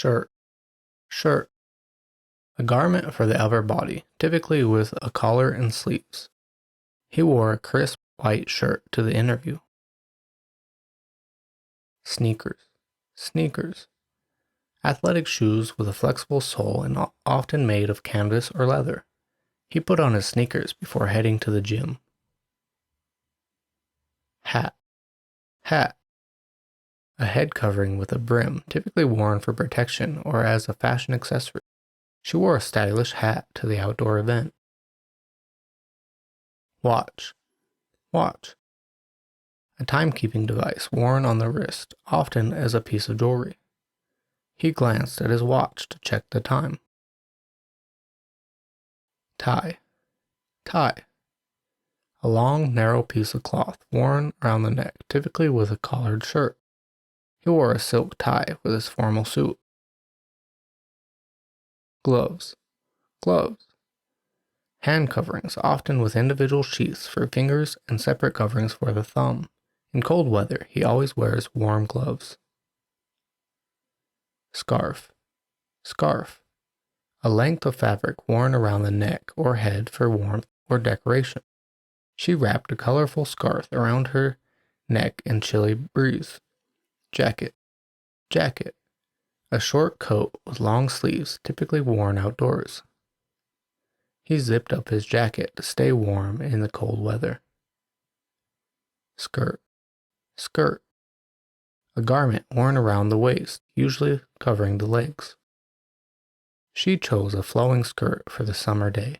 Shirt. Shirt. A garment for the upper body, typically with a collar and sleeves. He wore a crisp white shirt to the interview. Sneakers. Sneakers. Athletic shoes with a flexible sole and often made of canvas or leather. He put on his sneakers before heading to the gym. Hat. Hat. A head covering with a brim, typically worn for protection or as a fashion accessory. She wore a stylish hat to the outdoor event. Watch. Watch. A timekeeping device worn on the wrist, often as a piece of jewelry. He glanced at his watch to check the time. Tie. Tie. A long, narrow piece of cloth worn around the neck, typically with a collared shirt. He wore a silk tie with his formal suit. Gloves. Gloves. Hand coverings, often with individual sheaths for fingers and separate coverings for the thumb. In cold weather, he always wears warm gloves. Scarf. Scarf. A length of fabric worn around the neck or head for warmth or decoration. She wrapped a colorful scarf around her neck in chilly breeze. Jacket. Jacket. A short coat with long sleeves, typically worn outdoors. He zipped up his jacket to stay warm in the cold weather. Skirt. Skirt. A garment worn around the waist, usually covering the legs. She chose a flowing skirt for the summer day.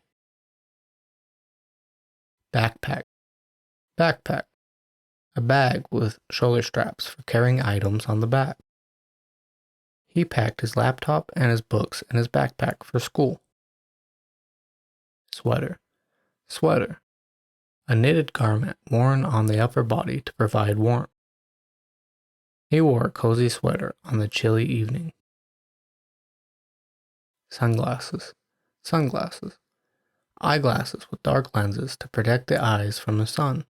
Backpack. Backpack. A bag with shoulder straps for carrying items on the back. He packed his laptop and his books in his backpack for school. Sweater. Sweater. A knitted garment worn on the upper body to provide warmth. He wore a cozy sweater on the chilly evening. Sunglasses. Sunglasses. Eyeglasses with dark lenses to protect the eyes from the sun.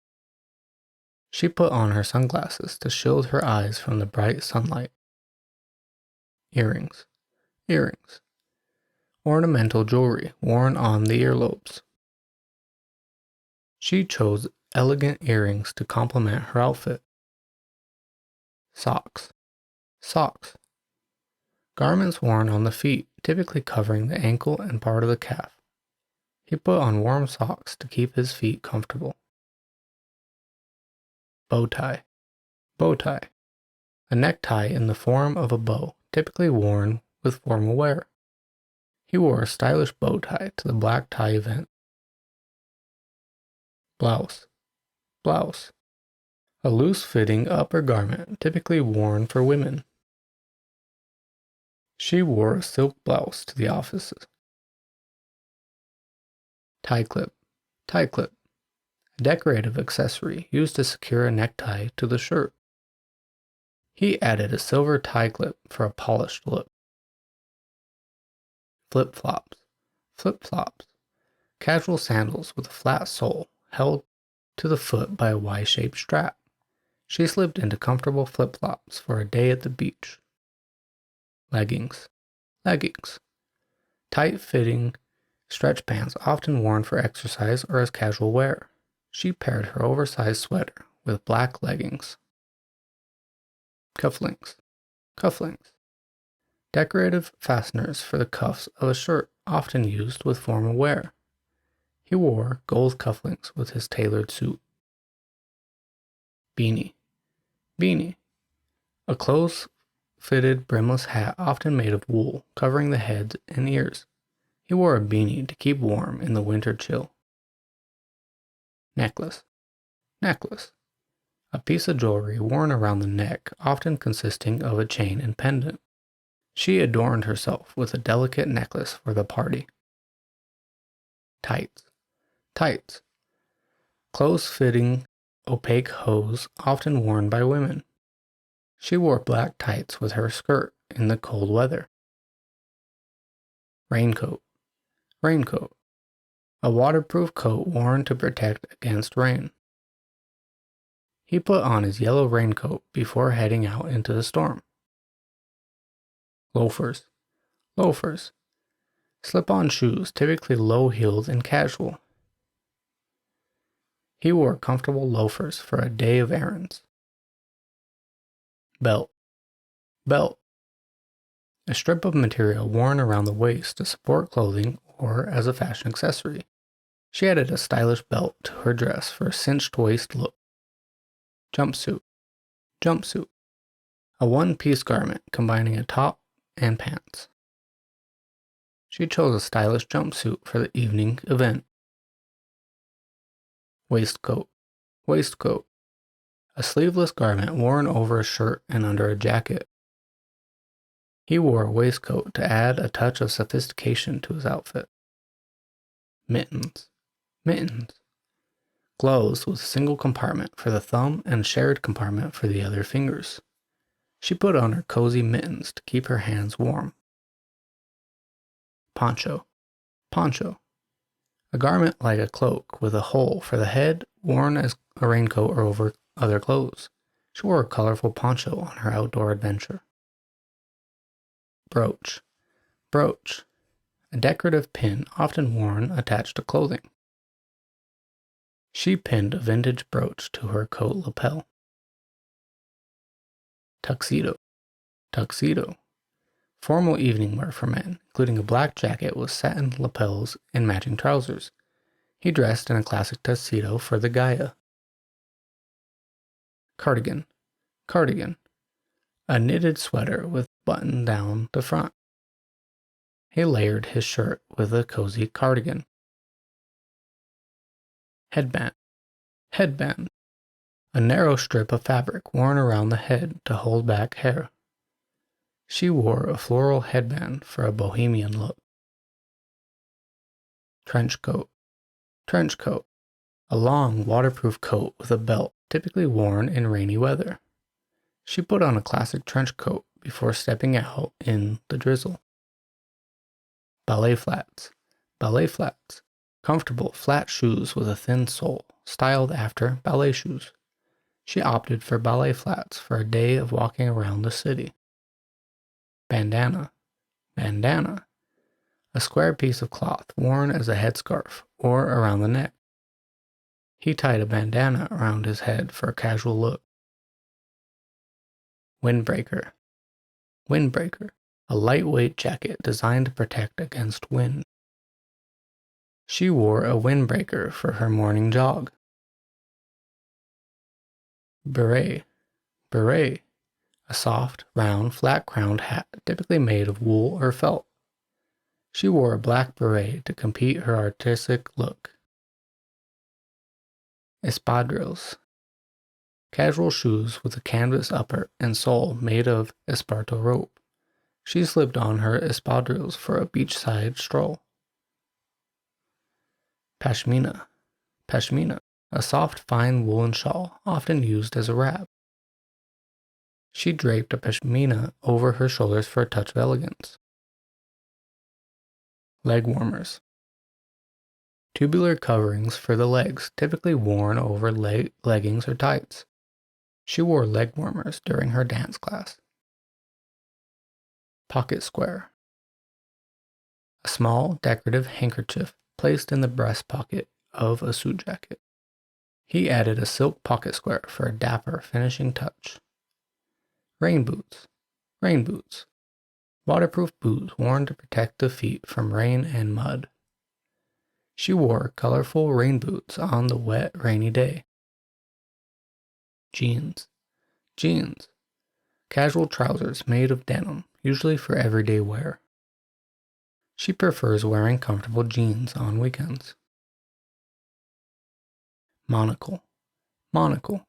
She put on her sunglasses to shield her eyes from the bright sunlight. Earrings. Earrings. Ornamental jewelry worn on the earlobes. She chose elegant earrings to complement her outfit. Socks. Socks. Garments worn on the feet, typically covering the ankle and part of the calf. He put on warm socks to keep his feet comfortable. Bow tie. Bow tie. A necktie in the form of a bow, typically worn with formal wear. He wore a stylish bow tie to the black tie event. Blouse. Blouse. A loose-fitting upper garment typically worn for women. She wore a silk blouse to the offices. Tie clip. Tie clip. A decorative accessory used to secure a necktie to the shirt. He added a silver tie clip for a polished look. Flip-flops. Flip-flops. Casual sandals with a flat sole held to the foot by a Y-shaped strap. She slipped into comfortable flip-flops for a day at the beach. Leggings. Leggings. Tight-fitting stretch pants often worn for exercise or as casual wear. She paired her oversized sweater with black leggings. Cufflinks. Cufflinks. Decorative fasteners for the cuffs of a shirt, often used with formal wear. He wore gold cufflinks with his tailored suit. Beanie. Beanie. A close-fitted brimless hat often made of wool, covering the head and ears. He wore a beanie to keep warm in the winter chill. Necklace. Necklace. A piece of jewelry worn around the neck, often consisting of a chain and pendant. She adorned herself with a delicate necklace for the party. Tights. Tights. Close-fitting, opaque hose often worn by women. She wore black tights with her skirt in the cold weather. Raincoat. Raincoat. A waterproof coat worn to protect against rain. He put on his yellow raincoat before heading out into the storm. Loafers. Loafers. Slip-on shoes, typically low-heeled and casual. He wore comfortable loafers for a day of errands. Belt. Belt. A strip of material worn around the waist to support clothing or as a fashion accessory. She added a stylish belt to her dress for a cinched waist look. Jumpsuit. Jumpsuit. A one-piece garment combining a top and pants. She chose a stylish jumpsuit for the evening event. Waistcoat. Waistcoat. A sleeveless garment worn over a shirt and under a jacket. He wore a waistcoat to add a touch of sophistication to his outfit. Mittens. Mittens. Gloves with a single compartment for the thumb and a shared compartment for the other fingers. She put on her cozy mittens to keep her hands warm. Poncho. Poncho. A garment like a cloak with a hole for the head, worn as a raincoat or over other clothes. She wore a colorful poncho on her outdoor adventure. Brooch. Brooch. A decorative pin often worn attached to clothing. She pinned a vintage brooch to her coat lapel. Tuxedo. Tuxedo. Formal evening wear for men, including a black jacket with satin lapels and matching trousers. He dressed in a classic tuxedo for the gala. Cardigan. Cardigan. A knitted sweater with button down the front. He layered his shirt with a cozy cardigan. Headband. Headband. A narrow strip of fabric worn around the head to hold back hair. She wore a floral headband for a bohemian look. Trench coat. Trench coat. A long, waterproof coat with a belt, typically worn in rainy weather. She put on a classic trench coat before stepping out in the drizzle. Ballet flats. Ballet flats. Comfortable, flat shoes with a thin sole, styled after ballet shoes. She opted for ballet flats for a day of walking around the city. Bandana. Bandana. A square piece of cloth worn as a headscarf or around the neck. He tied a bandana around his head for a casual look. Windbreaker. Windbreaker. A lightweight jacket designed to protect against wind. She wore a windbreaker for her morning jog. Beret. Beret. A soft, round, flat-crowned hat typically made of wool or felt. She wore a black beret to complete her artistic look. Espadrilles. Casual shoes with a canvas upper and sole made of esparto rope. She slipped on her espadrilles for a beachside stroll. Pashmina. Pashmina. A soft, fine woolen shawl, often used as a wrap. She draped a pashmina over her shoulders for a touch of elegance. Leg warmers. Tubular coverings for the legs, typically worn over leggings or tights. She wore leg warmers during her dance class. Pocket square. A small, decorative handkerchief placed in the breast pocket of a suit jacket. He added a silk pocket square for a dapper finishing touch. Rain boots. Rain boots. Waterproof boots worn to protect the feet from rain and mud. She wore colorful rain boots on the wet, rainy day. Jeans. Jeans. Casual trousers made of denim, usually for everyday wear. She prefers wearing comfortable jeans on weekends. Monocle. Monocle.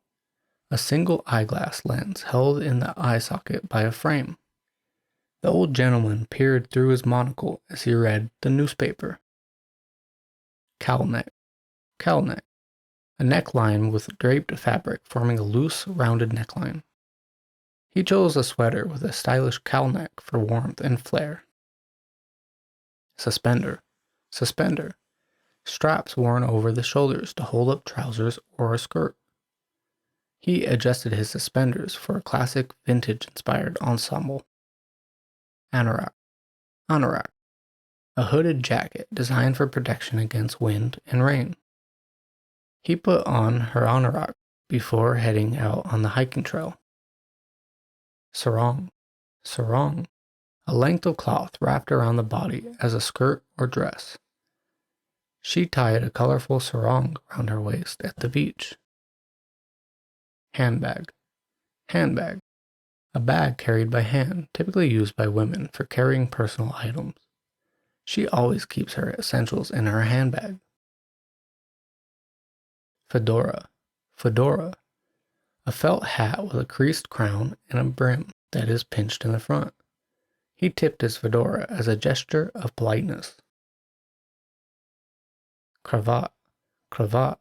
A single eyeglass lens held in the eye socket by a frame. The old gentleman peered through his monocle as he read the newspaper. Cowl neck. Cowl neck. A neckline with draped fabric forming a loose, rounded neckline. He chose a sweater with a stylish cowl neck for warmth and flair. Suspender. Suspender. Straps worn over the shoulders to hold up trousers or a skirt. He adjusted his suspenders for a classic vintage-inspired ensemble. Anorak. Anorak. A hooded jacket designed for protection against wind and rain. He put on her anorak before heading out on the hiking trail. Sarong. Sarong. A length of cloth wrapped around the body as a skirt or dress. She tied a colorful sarong around her waist at the beach. Handbag. Handbag. A bag carried by hand, typically used by women for carrying personal items. She always keeps her essentials in her handbag. Fedora. Fedora. A felt hat with a creased crown and a brim that is pinched in the front. He tipped his fedora as a gesture of politeness. Cravat. Cravat.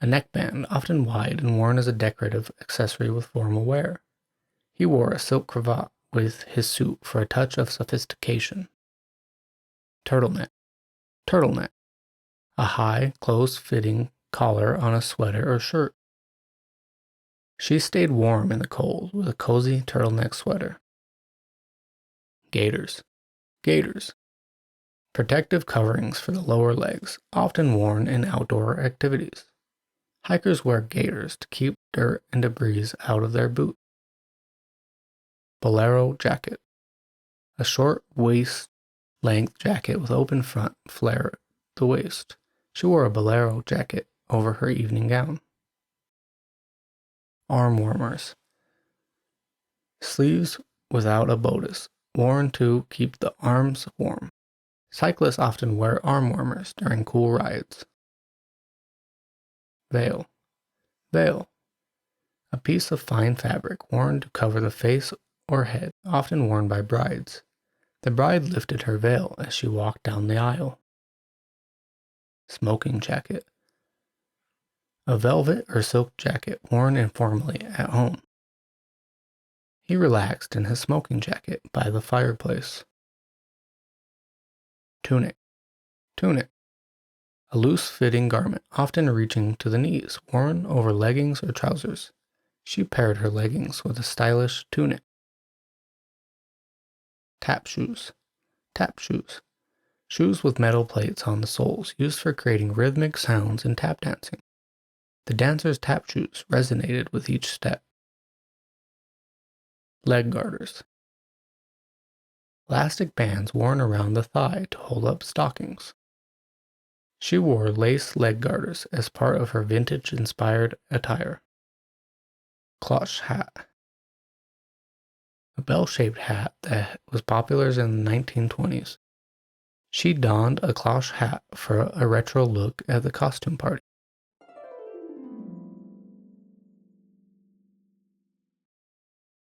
A neckband, often wide and worn as a decorative accessory with formal wear. He wore a silk cravat with his suit for a touch of sophistication. Turtleneck. Turtleneck. A high, close-fitting collar on a sweater or shirt. She stayed warm in the cold with a cozy turtleneck sweater. Gaiters. Gaiters. Protective coverings for the lower legs, often worn in outdoor activities. Hikers wear gaiters to keep dirt and debris out of their boots. Bolero jacket. A short waist-length jacket with open front flare at the waist. She wore a bolero jacket over her evening gown. Arm warmers. Sleeves without a bodice, worn to keep the arms warm. Cyclists often wear arm warmers during cool rides. Veil. Veil. A piece of fine fabric worn to cover the face or head, often worn by brides. The bride lifted her veil as she walked down the aisle. Smoking jacket. A velvet or silk jacket worn informally at home. He relaxed in his smoking jacket by the fireplace. Tunic. Tunic. A loose-fitting garment, often reaching to the knees, worn over leggings or trousers. She paired her leggings with a stylish tunic. Tap shoes. Tap shoes. Shoes with metal plates on the soles, used for creating rhythmic sounds in tap dancing. The dancer's tap shoes resonated with each step. Leg garters. Elastic bands worn around the thigh to hold up stockings. She wore lace leg garters as part of her vintage-inspired attire. Cloche hat. A bell-shaped hat that was popular in the 1920s. She donned a cloche hat for a retro look at the costume party.